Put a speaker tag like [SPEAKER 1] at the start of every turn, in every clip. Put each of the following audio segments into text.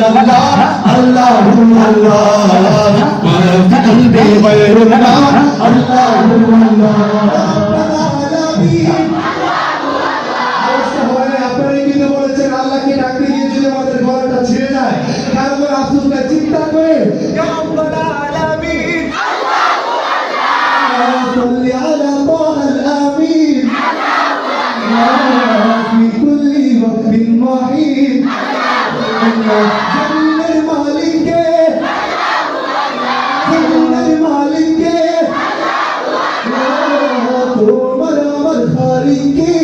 [SPEAKER 1] अल्लाह अल्लाह अल्लाह मा फी क़ल्बी गैरुल्लाह अल्लाह अल्लाह আপনারা কিন্তু বলেছেন আল্লাহকে ডাকতে গিয়ে যদি আমাদের গলাটা ছিঁড়ে যায় তারপর আফসোস না চিন্তা করে ইয়া রাব্বাল আলামিন আল্লাহু আল্লাহ সাল্লি আলা তাহাল আমিন আল্লাহু ফি কুল্লি ওয়াক্তিন মাহিন আল্লাহু জান্নাতের মালিক কে আল্লাহু জান্নাতের মালিক কে আল্লাহু তোমার আমার খালিক কে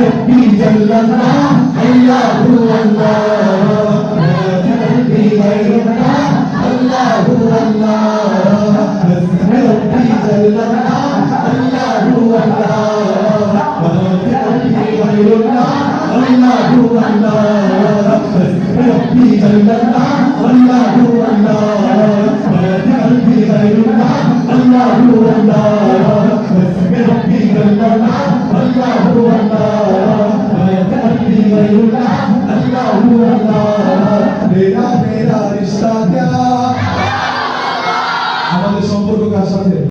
[SPEAKER 1] ربي جل الله الله الله قلبي غير الله الله الله ربي جل الله الله الله قلبي غير الله الله الله ربي جل الله الله الله قلبي غير الله الله الله ربي جل الله الله الله قلبي غير الله الله الله मेरा मेरा रिश्ता क्या हमारे संपर्क का साथ है।